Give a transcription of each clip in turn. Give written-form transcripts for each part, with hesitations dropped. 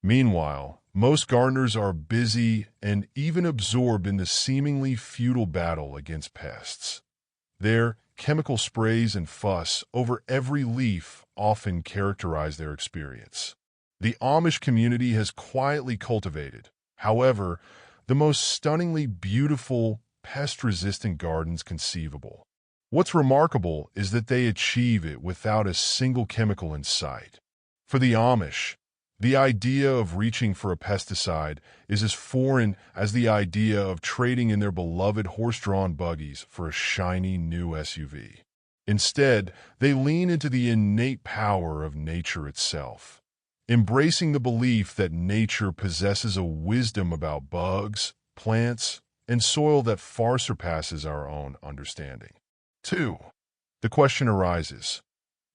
Meanwhile, most gardeners are busy and even absorbed in the seemingly futile battle against pests. Their chemical sprays and fuss over every leaf often characterize their experience. The Amish community has quietly cultivated, however, the most stunningly beautiful, pest-resistant gardens conceivable. What's remarkable is that they achieve it without a single chemical in sight. For the Amish, the idea of reaching for a pesticide is as foreign as the idea of trading in their beloved horse-drawn buggies for a shiny new SUV. Instead, they lean into the innate power of nature itself, embracing the belief that nature possesses a wisdom about bugs, plants, and soil that far surpasses our own understanding. 2. The question arises,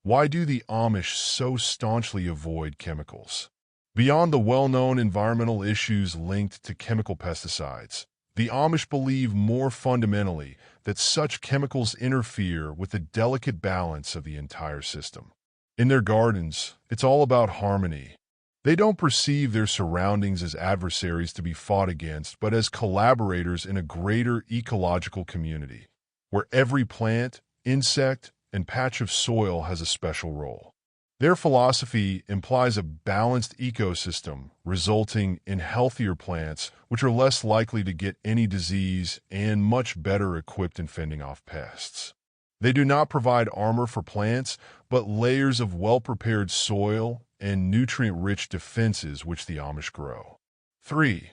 why do the Amish so staunchly avoid chemicals? Beyond the well-known environmental issues linked to chemical pesticides, the Amish believe more fundamentally that such chemicals interfere with the delicate balance of the entire system. In their gardens, it's all about harmony. They don't perceive their surroundings as adversaries to be fought against, but as collaborators in a greater ecological community, where every plant, insect, and patch of soil has a special role. Their philosophy implies a balanced ecosystem, resulting in healthier plants, which are less likely to get any disease and much better equipped in fending off pests. They do not provide armor for plants, but layers of well-prepared soil and nutrient-rich defenses which the Amish grow. 3.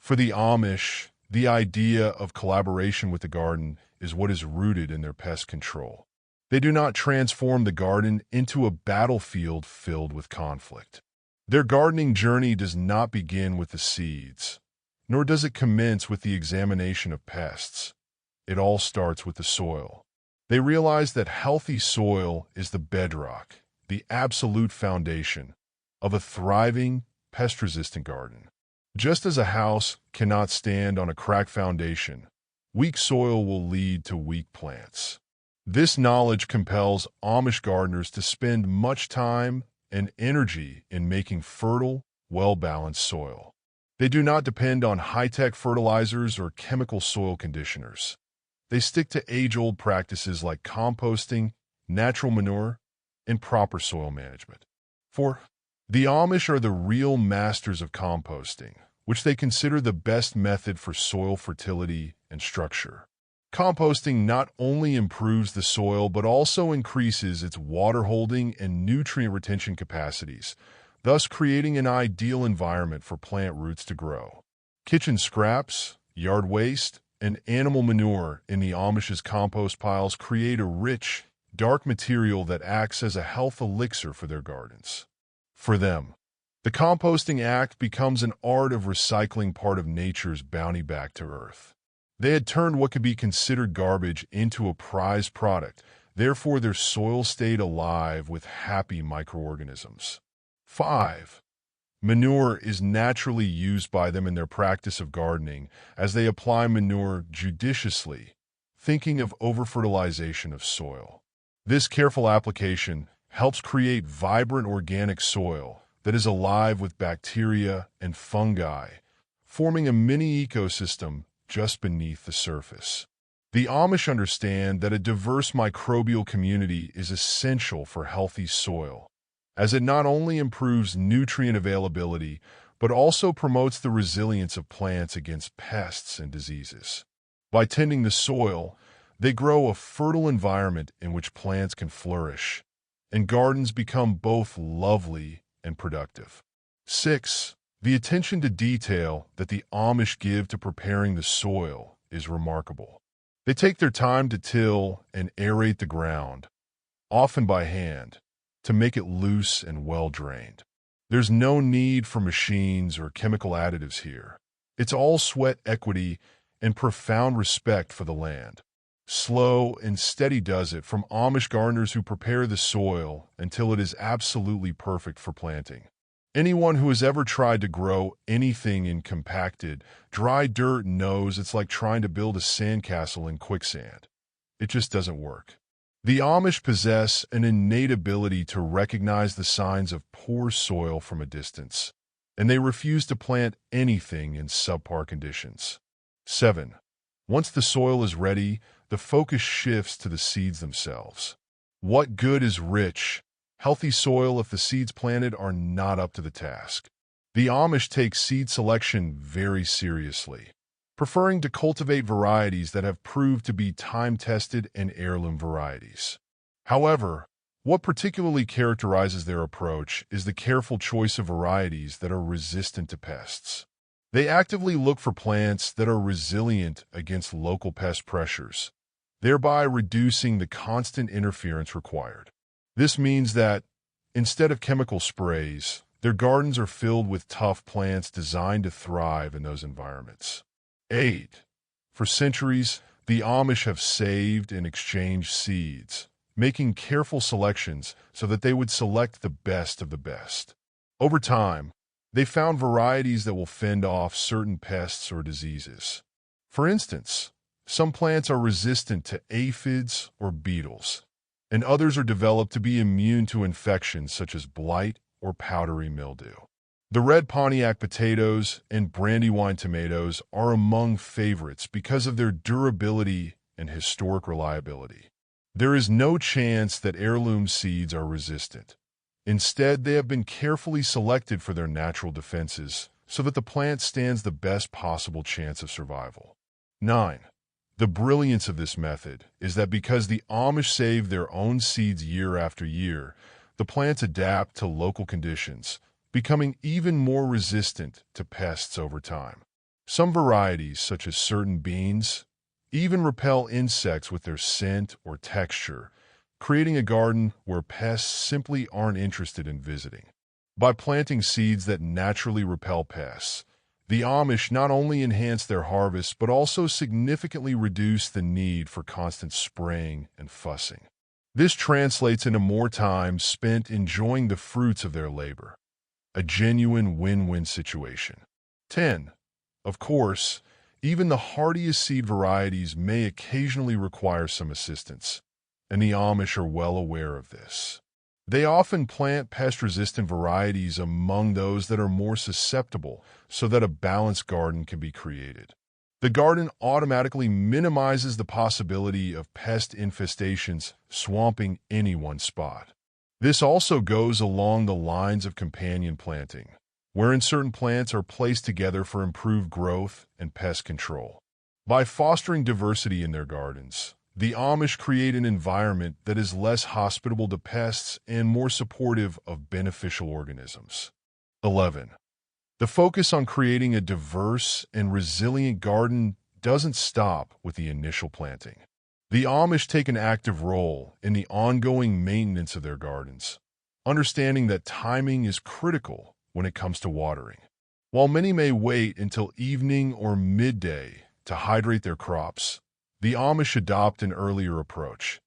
For the Amish, the idea of collaboration with the garden is what is rooted in their pest control. They do not transform the garden into a battlefield filled with conflict. Their gardening journey does not begin with the seeds, nor does it commence with the examination of pests. It all starts with the soil. They realize that healthy soil is the bedrock, the absolute foundation of a thriving, pest-resistant garden. Just as a house cannot stand on a cracked foundation, weak soil will lead to weak plants. This knowledge compels Amish gardeners to spend much time and energy in making fertile, well-balanced soil. They do not depend on high-tech fertilizers or chemical soil conditioners. They stick to age-old practices like composting, natural manure, and proper soil management. 4. The Amish are the real masters of composting, which they consider the best method for soil fertility and structure. Composting not only improves the soil but also increases its water holding and nutrient retention capacities, thus creating an ideal environment for plant roots to grow. Kitchen scraps, yard waste, and animal manure in the Amish's compost piles create a rich, dark material that acts as a health elixir for their gardens. For them, the composting act becomes an art of recycling part of nature's bounty back to earth. They had turned what could be considered garbage into a prized product, therefore their soil stayed alive with happy microorganisms. 5. Manure is naturally used by them in their practice of gardening as they apply manure judiciously, thinking of over-fertilization of soil. This careful application helps create vibrant organic soil that is alive with bacteria and fungi, forming a mini ecosystem just beneath the surface. The Amish understand that a diverse microbial community is essential for healthy soil, as it not only improves nutrient availability, but also promotes the resilience of plants against pests and diseases. By tending the soil, they grow a fertile environment in which plants can flourish, and gardens become both lovely and productive. 6. The attention to detail that the Amish give to preparing the soil is remarkable. They take their time to till and aerate the ground, often by hand, to make it loose and well-drained. There's no need for machines or chemical additives here. It's all sweat equity and profound respect for the land. Slow and steady does it from Amish gardeners who prepare the soil until it is absolutely perfect for planting. Anyone who has ever tried to grow anything in compacted, dry dirt knows it's like trying to build a sandcastle in quicksand. It just doesn't work. The Amish possess an innate ability to recognize the signs of poor soil from a distance. and they refuse to plant anything in subpar conditions. 7. Once the soil is ready, the focus shifts to the seeds themselves. What good is rich, healthy soil if the seeds planted are not up to the task? The Amish take seed selection very seriously, preferring to cultivate varieties that have proved to be time-tested and heirloom varieties. However, what particularly characterizes their approach is the careful choice of varieties that are resistant to pests. They actively look for plants that are resilient against local pest pressures, thereby reducing the constant interference required. This means that, instead of chemical sprays, their gardens are filled with tough plants designed to thrive in those environments. 8. For centuries, the Amish have saved and exchanged seeds, making careful selections so that they would select the best of the best. Over time, they found varieties that will fend off certain pests or diseases. For instance, some plants are resistant to aphids or beetles, and others are developed to be immune to infections such as blight or powdery mildew. The red Pontiac potatoes and Brandywine tomatoes are among favorites because of their durability and historic reliability. There is no chance that heirloom seeds are resistant. Instead, they have been carefully selected for their natural defenses so that the plant stands the best possible chance of survival. 9. The brilliance of this method is that because the Amish save their own seeds year after year, the plants adapt to local conditions, becoming even more resistant to pests over time. Some varieties, such as certain beans, even repel insects with their scent or texture, creating a garden where pests simply aren't interested in visiting. By planting seeds that naturally repel pests, the Amish not only enhance their harvest but also significantly reduce the need for constant spraying and fussing. This translates into more time spent enjoying the fruits of their labor, a genuine win-win situation. 10. Of course, even the hardiest seed varieties may occasionally require some assistance, and the Amish are well aware of this. They often plant pest-resistant varieties among those that are more susceptible so that a balanced garden can be created. The garden automatically minimizes the possibility of pest infestations swamping any one spot. This also goes along the lines of companion planting, wherein certain plants are placed together for improved growth and pest control. By fostering diversity in their gardens, the Amish create an environment that is less hospitable to pests and more supportive of beneficial organisms. 11. The focus on creating a diverse and resilient garden doesn't stop with the initial planting. The Amish take an active role in the ongoing maintenance of their gardens, understanding that timing is critical when it comes to watering. While many may wait until evening or midday to hydrate their crops, the Amish adopt an earlier approach,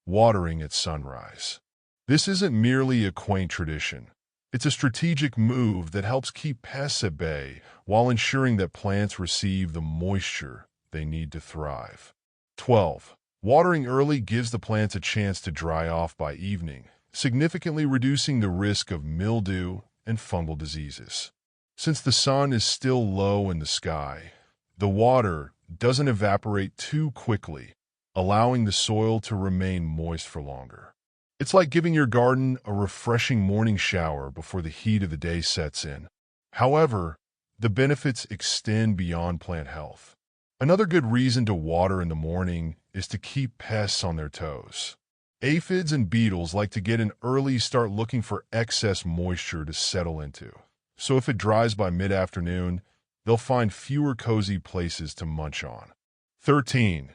watering at sunrise. This isn't merely a quaint tradition. It's a strategic move that helps keep pests at bay while ensuring that plants receive the moisture they need to thrive. 12. Watering early gives the plants a chance to dry off by evening, significantly reducing the risk of mildew and fungal diseases. Since the sun is still low in the sky, the water doesn't evaporate too quickly, allowing the soil to remain moist for longer. It's like giving your garden a refreshing morning shower before the heat of the day sets in. However, the benefits extend beyond plant health. Another good reason to water in the morning is to keep pests on their toes. Aphids and beetles like to get an early start looking for excess moisture to settle into. So if it dries by mid-afternoon, they'll find fewer cozy places to munch on. 13.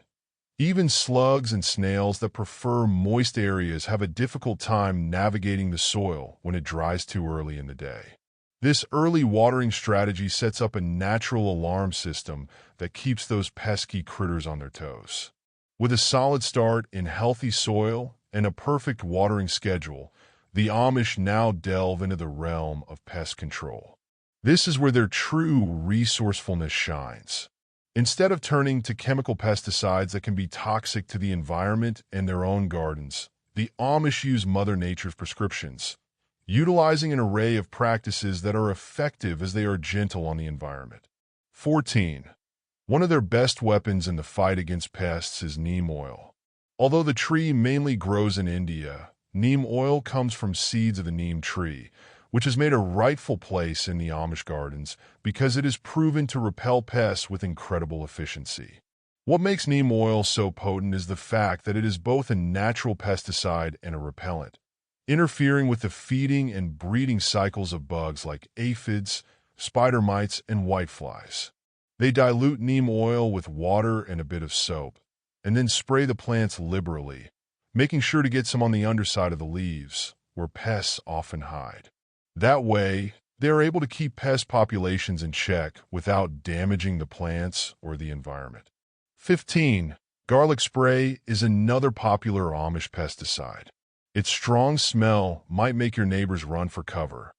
Even slugs and snails that prefer moist areas have a difficult time navigating the soil when it dries too early in the day. This early watering strategy sets up a natural alarm system that keeps those pesky critters on their toes. With a solid start in healthy soil and a perfect watering schedule, the Amish now delve into the realm of pest control. This is where their true resourcefulness shines. Instead of turning to chemical pesticides that can be toxic to the environment and their own gardens, the Amish use Mother Nature's prescriptions, utilizing an array of practices that are effective as they are gentle on the environment. 14. One of their best weapons in the fight against pests is neem oil. Although the tree mainly grows in India, neem oil comes from seeds of the neem tree, which has made a rightful place in the Amish gardens because it is proven to repel pests with incredible efficiency. What makes neem oil so potent is the fact that it is both a natural pesticide and a repellent, interfering with the feeding and breeding cycles of bugs like aphids, spider mites, and whiteflies. They dilute neem oil with water and a bit of soap, and then spray the plants liberally, making sure to get some on the underside of the leaves, where pests often hide. That way, they are able to keep pest populations in check without damaging the plants or the environment. 15. Garlic spray is another popular Amish pesticide. Its strong smell might make your neighbors run for cover,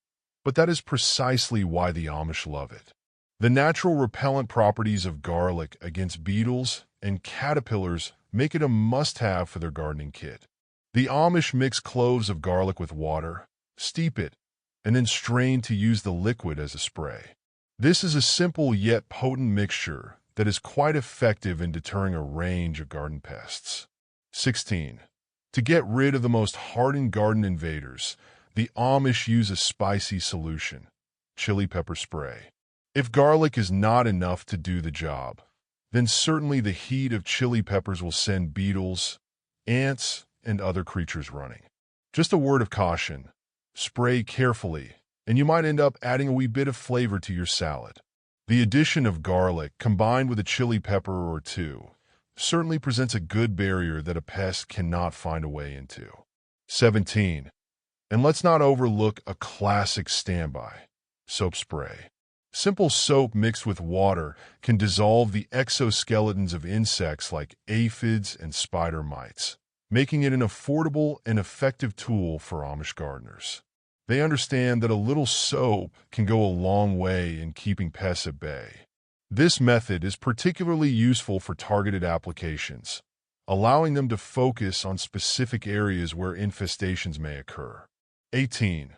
but that is precisely why the Amish love it. The natural repellent properties of garlic against beetles and caterpillars make it a must-have for their gardening kit. The Amish mix cloves of garlic with water, steep it, and then strain to use the liquid as a spray. This is a simple yet potent mixture that is quite effective in deterring a range of garden pests. 16. To get rid of the most hardened garden invaders, the Amish use a spicy solution, chili pepper spray. If garlic is not enough to do the job, then certainly the heat of chili peppers will send beetles, ants, and other creatures running. Just a word of caution, spray carefully, and you might end up adding a wee bit of flavor to your salad. The addition of garlic, combined with a chili pepper or two, certainly presents a good barrier that a pest cannot find a way into. 17. And let's not overlook a classic standby, soap spray. Simple soap mixed with water can dissolve the exoskeletons of insects like aphids and spider mites, making it an affordable and effective tool for Amish gardeners. They understand that a little soap can go a long way in keeping pests at bay. This method is particularly useful for targeted applications, allowing them to focus on specific areas where infestations may occur. 18.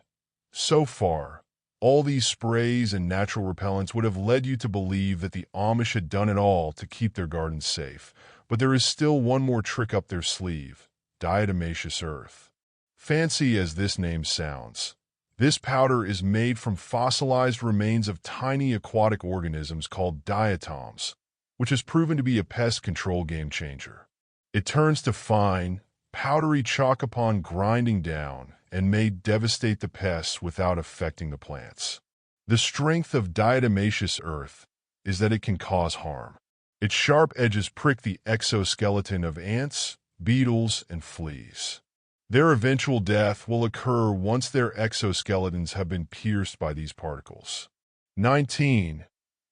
So far, all these sprays and natural repellents would have led you to believe that the Amish had done it all to keep their gardens safe, but there is still one more trick up their sleeve: diatomaceous earth. Fancy as this name sounds, this powder is made from fossilized remains of tiny aquatic organisms called diatoms, which has proven to be a pest control game-changer. It turns to fine, powdery chalk upon grinding down and may devastate the pests without affecting the plants. The strength of diatomaceous earth is that it can cause harm. Its sharp edges prick the exoskeleton of ants, beetles, and fleas. Their eventual death will occur once their exoskeletons have been pierced by these particles. 19.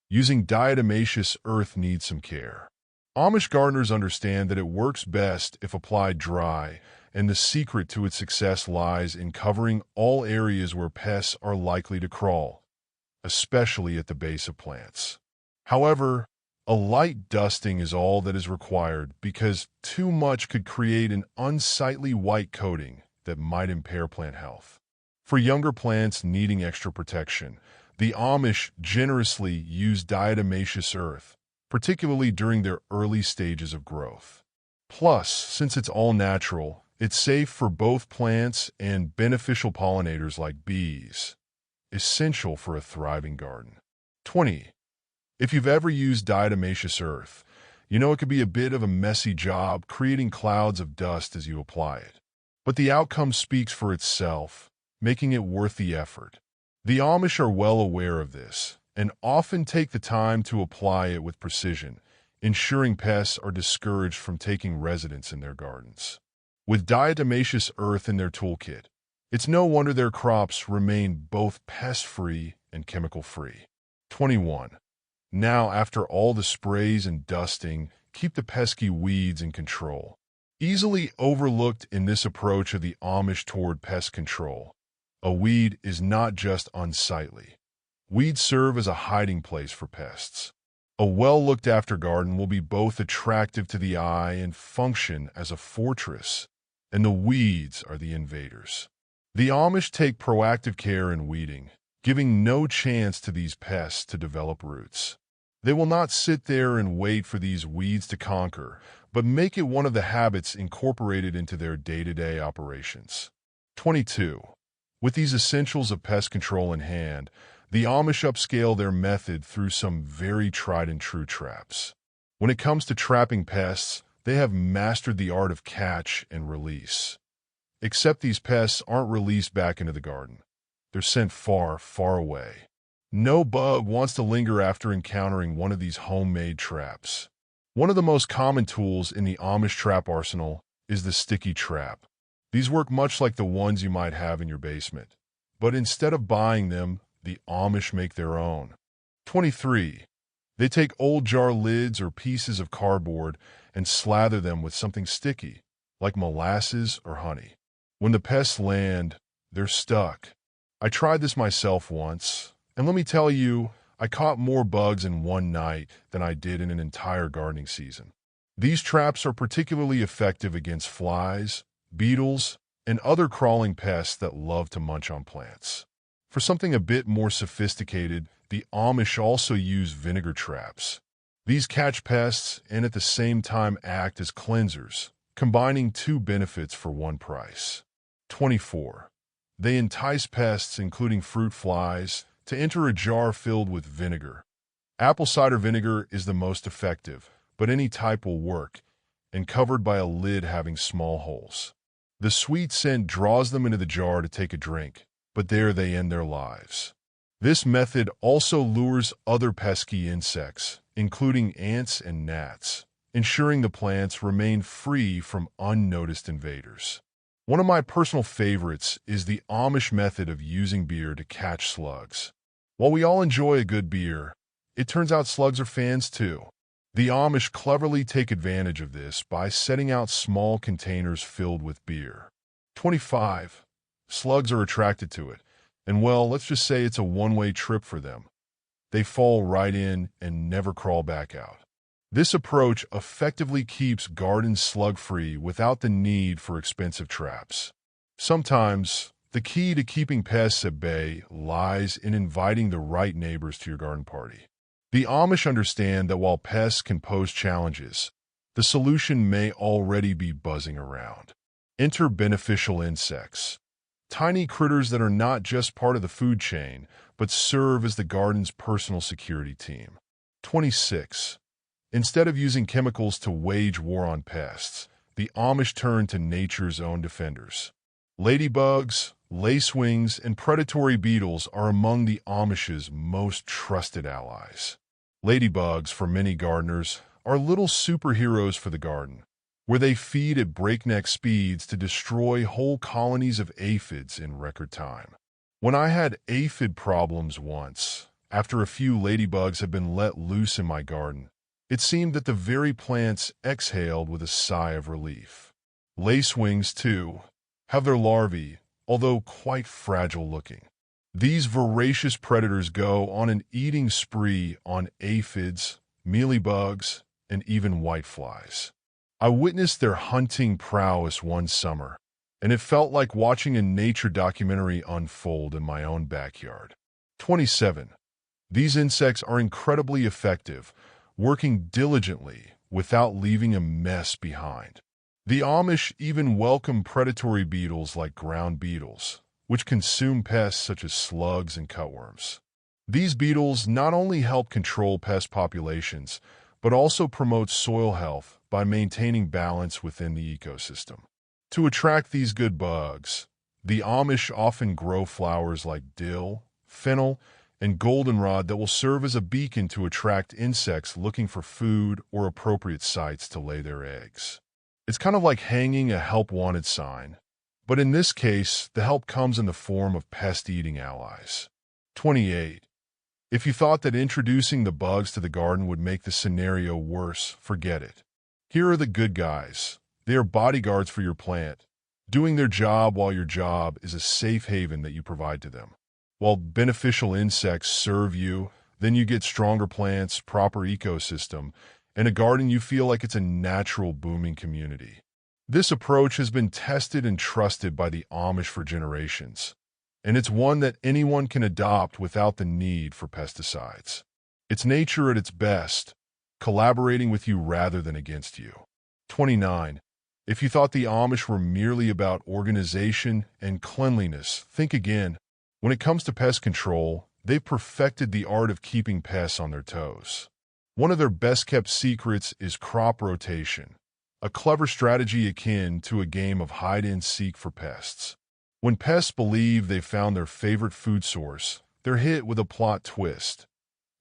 Using diatomaceous earth needs some care. Amish gardeners understand that it works best if applied dry, and the secret to its success lies in covering all areas where pests are likely to crawl, especially at the base of plants. However, a light dusting is all that is required because too much could create an unsightly white coating that might impair plant health. For younger plants needing extra protection, the Amish generously use diatomaceous earth, particularly during their early stages of growth. Plus, since it's all natural, it's safe for both plants and beneficial pollinators like bees, essential for a thriving garden. 20. If you've ever used diatomaceous earth, you know it can be a bit of a messy job creating clouds of dust as you apply it. But the outcome speaks for itself, making it worth the effort. The Amish are well aware of this and often take the time to apply it with precision, ensuring pests are discouraged from taking residence in their gardens. With diatomaceous earth in their toolkit, it's no wonder their crops remain both pest-free and chemical-free. 21. Now, after all the sprays and dusting, keep the pesky weeds in control. Easily overlooked in this approach of the Amish toward pest control, a weed is not just unsightly. Weeds serve as a hiding place for pests. A well-looked-after garden will be both attractive to the eye and function as a fortress, and the weeds are the invaders. The Amish take proactive care in weeding, giving no chance to these pests to develop roots. They will not sit there and wait for these weeds to conquer, but make it one of the habits incorporated into their day-to-day operations. 22. With these essentials of pest control in hand, the Amish upscale their method through some very tried-and-true traps. When it comes to trapping pests, they have mastered the art of catch and release. Except these pests aren't released back into the garden. They're sent far, far away. No bug wants to linger after encountering one of these homemade traps. One of the most common tools in the Amish trap arsenal is the sticky trap. These work much like the ones you might have in your basement. But instead of buying them, the Amish make their own. 23. They take old jar lids or pieces of cardboard and slather them with something sticky, like molasses or honey. When the pests land, they're stuck. I tried this myself once, and let me tell you, I caught more bugs in one night than I did in an entire gardening season. These traps are particularly effective against flies, beetles, and other crawling pests that love to munch on plants. For something a bit more sophisticated, the Amish also use vinegar traps. These catch pests and at the same time act as cleansers, combining two benefits for one price. 24. They entice pests, including fruit flies, to enter a jar filled with vinegar. Apple cider vinegar is the most effective, but any type will work, and covered by a lid having small holes. The sweet scent draws them into the jar to take a drink, but there they end their lives. This method also lures other pesky insects, including ants and gnats, ensuring the plants remain free from unnoticed invaders. One of my personal favorites is the Amish method of using beer to catch slugs. While we all enjoy a good beer, it turns out slugs are fans too. The Amish cleverly take advantage of this by setting out small containers filled with beer. 25. Slugs are attracted to it, and well, let's just say it's a one-way trip for them. They fall right in and never crawl back out. This approach effectively keeps gardens slug-free without the need for expensive traps. Sometimes, the key to keeping pests at bay lies in inviting the right neighbors to your garden party. The Amish understand that while pests can pose challenges, the solution may already be buzzing around. Enter beneficial insects. Tiny critters that are not just part of the food chain, but serve as the garden's personal security team. 26. Instead of using chemicals to wage war on pests, the Amish turn to nature's own defenders. Ladybugs, lacewings, and predatory beetles are among the Amish's most trusted allies. Ladybugs, for many gardeners, are little superheroes for the garden, where they feed at breakneck speeds to destroy whole colonies of aphids in record time. When I had aphid problems once, after a few ladybugs had been let loose in my garden, it seemed that the very plants exhaled with a sigh of relief. Lacewings, too, have their larvae, although quite fragile looking. These voracious predators go on an eating spree on aphids, mealybugs, and even whiteflies. I witnessed their hunting prowess one summer, and it felt like watching a nature documentary unfold in my own backyard. 27. These insects are incredibly effective, working diligently without leaving a mess behind. The Amish even welcome predatory beetles like ground beetles, which consume pests such as slugs and cutworms. These beetles not only help control pest populations, but also promote soil health by maintaining balance within the ecosystem. To attract these good bugs, the Amish often grow flowers like dill, fennel, and goldenrod that will serve as a beacon to attract insects looking for food or appropriate sites to lay their eggs. It's kind of like hanging a help wanted sign, but in this case, the help comes in the form of pest-eating allies. 28. If you thought that introducing the bugs to the garden would make the scenario worse, forget it. Here are the good guys. They are bodyguards for your plant, doing their job while your job is a safe haven that you provide to them. While beneficial insects serve you, then you get stronger plants, proper ecosystem, and a garden you feel like it's a natural booming community. This approach has been tested and trusted by the Amish for generations, and it's one that anyone can adopt without the need for pesticides. It's nature at its best, collaborating with you rather than against you. 29. If you thought the Amish were merely about organization and cleanliness, think again. When it comes to pest control, they've perfected the art of keeping pests on their toes. One of their best-kept secrets is crop rotation, a clever strategy akin to a game of hide-and-seek for pests. When pests believe they've found their favorite food source, they're hit with a plot twist.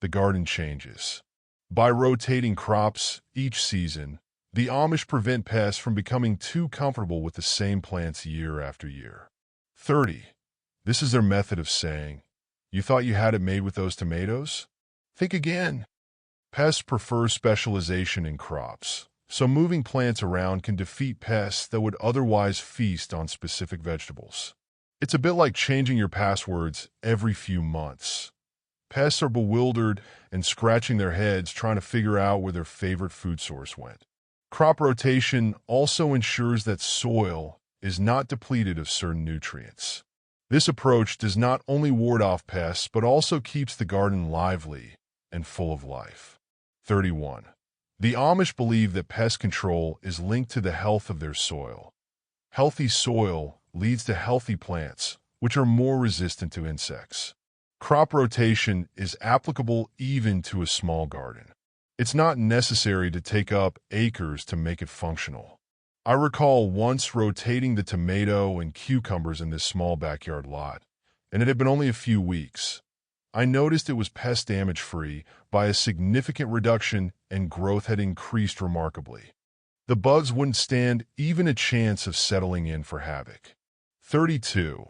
The garden changes. By rotating crops each season, the Amish prevent pests from becoming too comfortable with the same plants year after year. 30. This is their method of saying, "You thought you had it made with those tomatoes? Think again." Pests prefer specialization in crops, so moving plants around can defeat pests that would otherwise feast on specific vegetables. It's a bit like changing your passwords every few months. Pests are bewildered and scratching their heads trying to figure out where their favorite food source went. Crop rotation also ensures that soil is not depleted of certain nutrients. This approach does not only ward off pests, but also keeps the garden lively and full of life. 31. The Amish believe that pest control is linked to the health of their soil. Healthy soil leads to healthy plants, which are more resistant to insects. Crop rotation is applicable even to a small garden. It's not necessary to take up acres to make it functional. I recall once rotating the tomato and cucumbers in this small backyard lot, and it had been only a few weeks. I noticed it was pest damage-free by a significant reduction, and growth had increased remarkably. The bugs wouldn't stand even a chance of settling in for havoc. 32.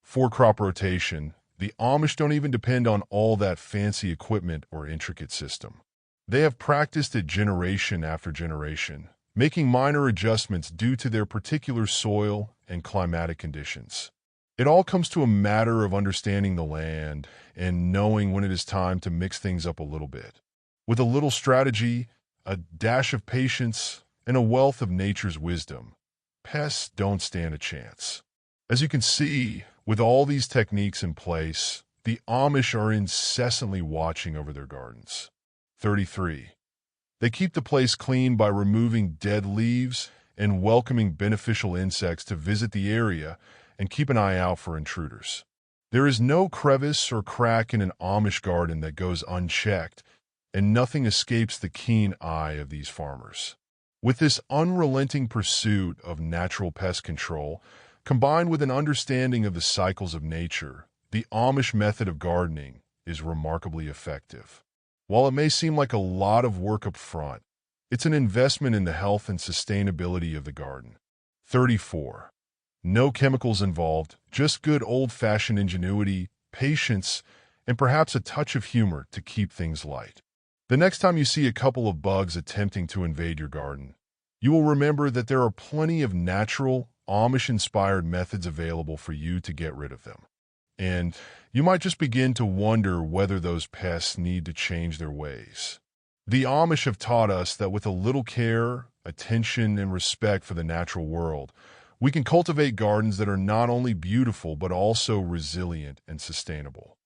For crop rotation, the Amish don't even depend on all that fancy equipment or intricate system. They have practiced it generation after generation, making minor adjustments due to their particular soil and climatic conditions. It all comes to a matter of understanding the land and knowing when it is time to mix things up a little bit. With a little strategy, a dash of patience, and a wealth of nature's wisdom, pests don't stand a chance. As you can see, with all these techniques in place, the Amish are incessantly watching over their gardens. 33. They keep the place clean by removing dead leaves and welcoming beneficial insects to visit the area and keep an eye out for intruders. There is no crevice or crack in an Amish garden that goes unchecked, and nothing escapes the keen eye of these farmers. With this unrelenting pursuit of natural pest control, combined with an understanding of the cycles of nature, the Amish method of gardening is remarkably effective. While it may seem like a lot of work up front, it's an investment in the health and sustainability of the garden. 34. No chemicals involved, just good old-fashioned ingenuity, patience, and perhaps a touch of humor to keep things light. The next time you see a couple of bugs attempting to invade your garden, you will remember that there are plenty of natural, Amish-inspired methods available for you to get rid of them. And you might just begin to wonder whether those pests need to change their ways. The Amish have taught us that with a little care, attention, and respect for the natural world, we can cultivate gardens that are not only beautiful but also resilient and sustainable.